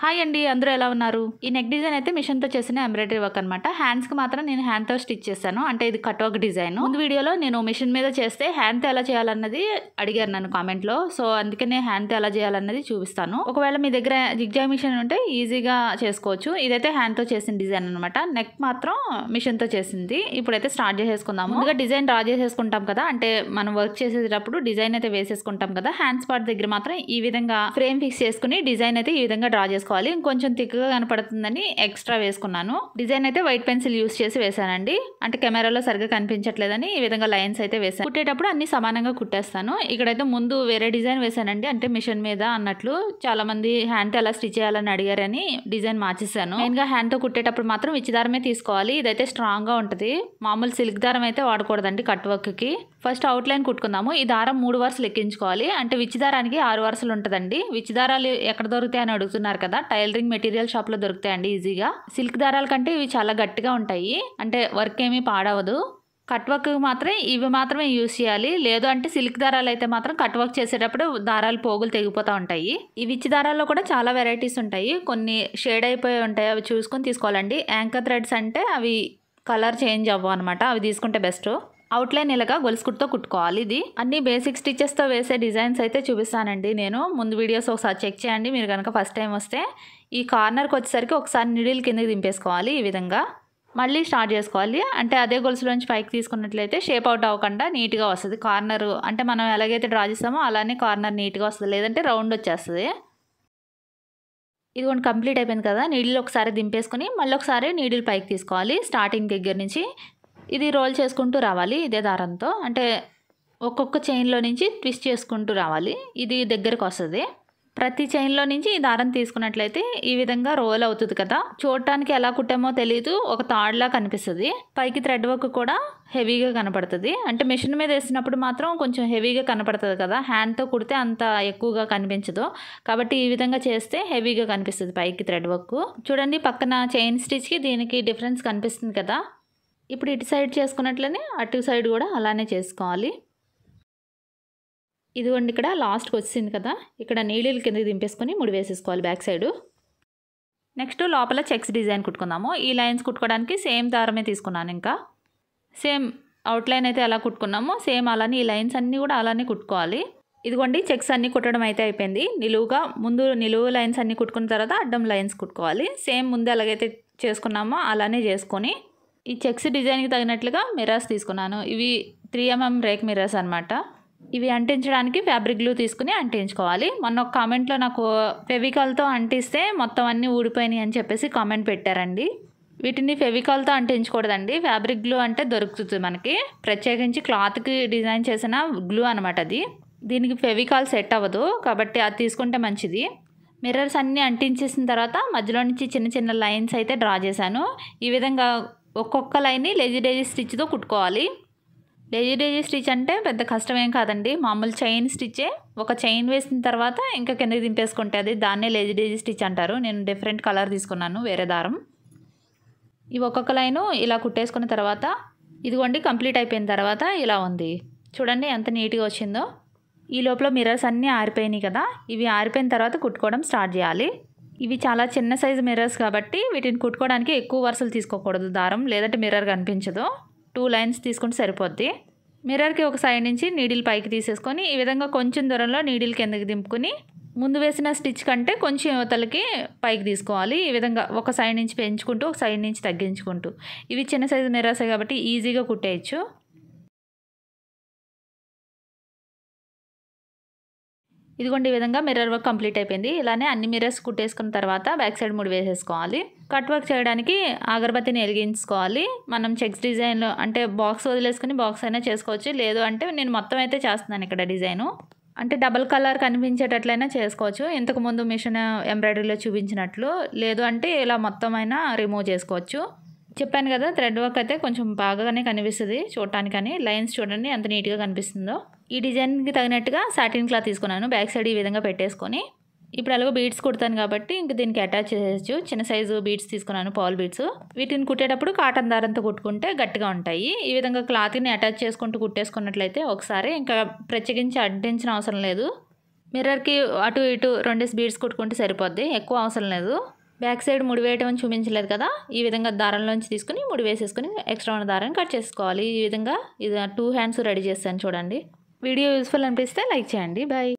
Hi అండి, అందరూ ఎలా ఉన్నారు? ఈ నెక్ డిజైన్ అయితే మిషన్తో చేసిన ఎంబ్రాయిడరీ వర్క్ అనమాట. హ్యాండ్స్కి మాత్రం నేను హ్యాండ్తో స్టిచ్ చేశాను. అంటే ఇది కట్ వర్క్ డిజైన్. ముందు వీడియోలో నేను మిషన్ మీద చేస్తే హ్యాండ్తో ఎలా చేయాలన్నది అడిగారు నన్ను కామెంట్లో. సో అందుకనే హ్యాండ్తో ఎలా చేయాలన్నది చూపిస్తాను. ఒకవేళ మీ దగ్గర జిగ్జాగ్ మిషన్ ఉంటే ఈజీగా చేసుకోవచ్చు. ఇదైతే హ్యాండ్తో చేసిన డిజైన్ అనమాట. నెక్ మాత్రం మిషన్తో చేసింది. ఇప్పుడైతే స్టార్ట్ చేసేసుకుందాము. ముందుగా డిజైన్ డ్రా చేసేసుకుంటాం కదా, అంటే మనం వర్క్ చేసేటప్పుడు డిజైన్ అయితే వేసేసుకుంటాం కదా. హ్యాండ్స్ పార్ట్ దగ్గర మాత్రం ఈ విధంగా ఫ్రేమ్ ఫిక్స్ చేసుకుని డిజైన్ అయితే ఈ విధంగా డ్రా చేసుకోవాలి. ఇంకొంచెం థిక్గా కనపడుతుందని ఎక్స్ట్రా వేసుకున్నాను. డిజైన్ అయితే వైట్ పెన్సిల్ యూస్ చేసి వేసానండి. అంటే కెమెరాలో సరిగ్గా కనిపించట్లేదని ఈ విధంగా లైన్స్ అయితే వేసాను. కుట్టేటప్పుడు అన్ని సమానంగా కుట్టేస్తాను. ఇక్కడైతే ముందు వేరే డిజైన్ వేసానండి, అంటే మిషన్ మీద అన్నట్లు. చాలా మంది హ్యాండ్ తో ఎలా స్టిచ్ చేయాలని అడిగారని డిజైన్ మార్చేసాను. మెయిన్ గా హ్యాండ్ తో కుట్టేటప్పుడు మాత్రం విచ్చి దారమే తీసుకోవాలి. ఇదైతే స్ట్రాంగ్ గా ఉంటది. మామూలు సిల్క్ దారం అయితే వాడకూడదండి కట్ వర్క్ కి. ఫస్ట్ అవుట్ లైన్ కుట్టుకుందాము. ఈ దారం 3 వరుసలు ఎక్కించుకోవాలి. అంటే విచ్చి దారానికి 6 వరుసలు ఉంటదండి. విచ్చి దారాలు ఎక్కడ దొరుకుతాయి అని అడుగుతున్నారు కదా. టైలరింగ్ మెటీరియల్ షాప్ లో దొరుకుతాయండి ఈజీగా. సిల్క్ దారాల కంటే ఇవి చాలా గట్టిగా ఉంటాయి. అంటే వర్క్ ఏమీ పాడవదు. కట్ వర్క్ మాత్రం ఇవి మాత్రమే యూస్ చేయాలి. లేదు అంటే సిల్క్ దారాలు అయితే మాత్రం కట్ వర్క్ చేసేటప్పుడు దారాలు పోగులు తెగిపోతూ ఉంటాయి. ఈ విచ్చి దారాల్లో కూడా చాలా వెరైటీస్ ఉంటాయి. కొన్ని షేడ్ అయిపోయి ఉంటాయి, అవి చూసుకొని తీసుకోవాలండి. యాంకర్ థ్రెడ్స్ అంటే అవి కలర్ చేంజ్ అవ్వవు అనమాట, అవి తీసుకుంటే బెస్ట్. అవుట్లైన్ ఇలాగా గొలుసు కుట్టుతో కుట్టుకోవాలి. ఇది అన్ని బేసిక్ స్టిచెస్తో వేసే డిజైన్స్ అయితే చూపిస్తానండి నేను. ముందు వీడియోస్ ఒకసారి చెక్ చేయండి మీరు కనుక ఫస్ట్ టైం వస్తే. ఈ కార్నర్కి వచ్చేసరికి ఒకసారి నిడిల్ కిందకి దింపేసుకోవాలి ఈ విధంగా. మళ్ళీ స్టార్ట్ చేసుకోవాలి. అంటే అదే గొలుసులోంచి పైకి తీసుకున్నట్లయితే షేప్ అవుట్ అవ్వకుండా నీట్గా వస్తుంది. కార్నర్ అంటే మనం ఎలాగైతే డ్రా చేస్తామో అలానే కార్నర్ నీట్గా వస్తుంది, లేదంటే రౌండ్ వచ్చేస్తుంది. ఇదిగోండి కంప్లీట్ అయిపోయింది కదా. నీడిల్ ఒకసారి దింపేసుకుని మళ్ళీ ఒకసారి నీడిల్ పైకి తీసుకోవాలి స్టార్టింగ్ దగ్గర నుంచి. ఇది రోల్ చేసుకుంటూ రావాలి ఇదే దారంతో. అంటే ఒక్కొక్క చైన్లో నుంచి ట్విస్ట్ చేసుకుంటూ రావాలి. ఇది దగ్గరకు వస్తుంది. ప్రతి చైన్లో నుంచి ఈ దారం తీసుకున్నట్లయితే ఈ విధంగా రోల్ అవుతుంది కదా. చూడటానికి ఎలా కుట్టామో తెలియదు, ఒక తాడులా కనిపిస్తుంది. పైకి థ్రెడ్ వర్క్ కూడా హెవీగా కనపడుతుంది. అంటే మిషన్ మీద వేసినప్పుడు మాత్రం కొంచెం హెవీగా కనపడుతుంది కదా, హ్యాండ్తో కుడితే అంత ఎక్కువగా కనిపించదు. కాబట్టి ఈ విధంగా చేస్తే హెవీగా కనిపిస్తుంది పైకి థ్రెడ్ వర్క్. చూడండి పక్కన చైన్ స్టిచ్కి దీనికి డిఫరెన్స్ కనిపిస్తుంది కదా. ఇప్పుడు ఇటు సైడ్ చేసుకున్నట్లనే అటు సైడ్ కూడా అలానే చేసుకోవాలి. ఇదిగోండి ఇక్కడ లాస్ట్కి వచ్చింది కదా, ఇక్కడ నీడిల్ కిందకి దింపేసుకొని ముడి వేసేసుకోవాలి బ్యాక్ సైడ్. నెక్స్ట్ లోపల చెక్స్ డిజైన్ కుట్టుకుందాము. ఈ లైన్స్ కుట్టుకోవడానికి సేమ్ దారమే తీసుకున్నాను. ఇంకా సేమ్ అవుట్లైన్ అయితే ఎలా కుట్టుకున్నామో సేమ్ అలానే ఈ లైన్స్ అన్నీ కూడా అలానే కుట్టుకోవాలి. ఇదిగోండి చెక్స్ అన్నీ కుట్టడం అయితే అయిపోయింది. నిలువుగా ముందు నిలువు లైన్స్ అన్నీ కుట్టుకున్న తర్వాత అడ్డం లైన్స్ కుట్టుకోవాలి. సేమ్ ముందు ఎలాగైతే చేసుకున్నామో అలానే చేసుకొని ఈ చెక్స్ డిజైన్కి తగినట్లుగా మిర్రర్స్ తీసుకున్నాను. ఇవి 3mm రేక్ మిర్రర్స్ అనమాట. ఇవి అంటించడానికి ఫ్యాబ్రిక్ గ్లూ తీసుకుని అంటించుకోవాలి. మొన్న ఒక కామెంట్లో నాకు ఫెవికాల్తో అంటిస్తే మొత్తం అన్నీ ఊడిపోయినాయి అని చెప్పేసి కామెంట్ పెట్టారండి. వీటిని ఫెవికాల్తో అంటించకూడదండి. ఫ్యాబ్రిక్ గ్లూ అంటే దొరుకుతుంది మనకి, ప్రత్యేకించి క్లాత్కి డిజైన్ చేసిన గ్లూ అనమాట అది. దీనికి ఫెవికాల్ సెట్ అవ్వదు కాబట్టి అది తీసుకుంటే మంచిది. మిర్రర్స్ అన్నీ అంటించేసిన తర్వాత మధ్యలో నుంచి చిన్న చిన్న లైన్స్ అయితే డ్రా చేశాను. ఈ విధంగా ఒక్కొక్క లైన్ని లేజీ డేజీ స్టిచ్తో కుట్టుకోవాలి. లేజీ డేజీ స్టిచ్ అంటే పెద్ద కష్టమేం కాదండి, మామూలు చైన్ స్టిచ్చే. ఒక చైన్ వేసిన తర్వాత ఇంకా కిందకి దింపేసుకుంటే అది దాన్నే లేజీ డేజీ స్టిచ్ అంటారు. నేను డిఫరెంట్ కలర్ తీసుకున్నాను, వేరే దారం. ఈ ఒక్కొక్క లైను ఇలా కుట్టేసుకున్న తర్వాత ఇదిగోండి కంప్లీట్ అయిపోయిన తర్వాత ఇలా ఉంది. చూడండి ఎంత నీట్గా వచ్చిందో. ఈ లోపల మిర్రర్స్ అన్నీ ఆరిపోయినాయి కదా. ఇవి ఆరిపోయిన తర్వాత కుట్టుకోవడం స్టార్ట్ చేయాలి. ఇవి చాలా చిన్న సైజు మిర్రర్స్ కాబట్టి వీటిని కుట్టుకోవడానికి ఎక్కువ వరుసలు తీసుకోకూడదు దారం, లేదంటే మిర్రర్ కనిపించదు. 2 లైన్స్ తీసుకుంటే సరిపోద్ది. మిర్రర్కి ఒక సైడ్ నుంచి నీడిల్ పైకి తీసేసుకొని ఈ విధంగా కొంచెం దూరంలో నీడిల్ కిందకి దింపుకొని ముందు వేసిన స్టిచ్ కంటే కొంచెం యువతలకి పైకి తీసుకోవాలి. ఈ విధంగా ఒక సైడ్ నుంచి పెంచుకుంటూ ఒక సైడ్ నుంచి తగ్గించుకుంటూ. ఇవి చిన్న సైజు మిర్రర్సే కాబట్టి ఈజీగా కుట్టేయచ్చు. ఇదిగోండి ఈ విధంగా మిర్రర్ వర్క్ కంప్లీట్ అయిపోయింది. ఇలానే అన్ని మిర్రర్స్ కుట్టేసుకున్న తర్వాత బ్యాక్ సైడ్ ముడి వేసేసుకోవాలి. కట్ వర్క్ చేయడానికి అగరబత్తిని వెలిగించుకోవాలి. మనం చెక్స్ డిజైన్ అంటే బాక్స్ వదిలేసుకుని బాక్స్ అయినా చేసుకోవచ్చు. లేదు అంటే నేను మొత్తం అయితే చేస్తున్నాను ఇక్కడ డిజైను. అంటే డబల్ కలర్ కనిపించేటట్లయినా చేసుకోవచ్చు, ఇంతకుముందు మిషన్ ఎంబ్రాయిడరీలో చూపించినట్లు. లేదు అంటే ఇలా మొత్తం అయినా రిమూవ్ చేసుకోవచ్చు. చెప్పాను కదా థ్రెడ్ వర్క్ అయితే కొంచెం బాగానే కనిపిస్తుంది చూడటానికని. లైన్స్ చూడండి ఎంత నీట్గా కనిపిస్తుందో. ఈ డిజైన్కి తగినట్టుగా సాటిన్ క్లాత్ తీసుకున్నాను. బ్యాక్ సైడ్ ఈ విధంగా పెట్టేసుకొని ఇప్పుడు అలాగో బీడ్స్ కుడతాను కాబట్టి ఇంక దీనికి అటాచ్ చేసేయచ్చు. చిన్న సైజు బీడ్స్ తీసుకున్నాను, పాల్ బీడ్స్. వీటిని కుట్టేటప్పుడు కాటన్ దారంతో కుట్టుకుంటే గట్టిగా ఉంటాయి. ఈ విధంగా క్లాత్ని అటాచ్ చేసుకుంటూ కుట్టేసుకున్నట్లయితే ఒకసారి ఇంకా ప్రత్యేకించి అంటించిన అవసరం లేదు. మిర్రర్కి అటు ఇటు 2 బీడ్స్ కుట్టుకుంటే సరిపోద్ది, ఎక్కువ అవసరం లేదు. బ్యాక్ సైడ్ ముడి వేయటం అని చూపించలేదు కదా, ఈ విధంగా దారంలోంచి తీసుకుని ముడి వేసేసుకుని ఎక్స్ట్రా ఉన్న దారాన్ని కట్ చేసుకోవాలి. ఈ విధంగా ఇది 2 హ్యాండ్స్ రెడీ చేస్తాను చూడండి. వీడియో యూస్ఫుల్ అనిపిస్తే లైక్ చేయండి. బాయ్.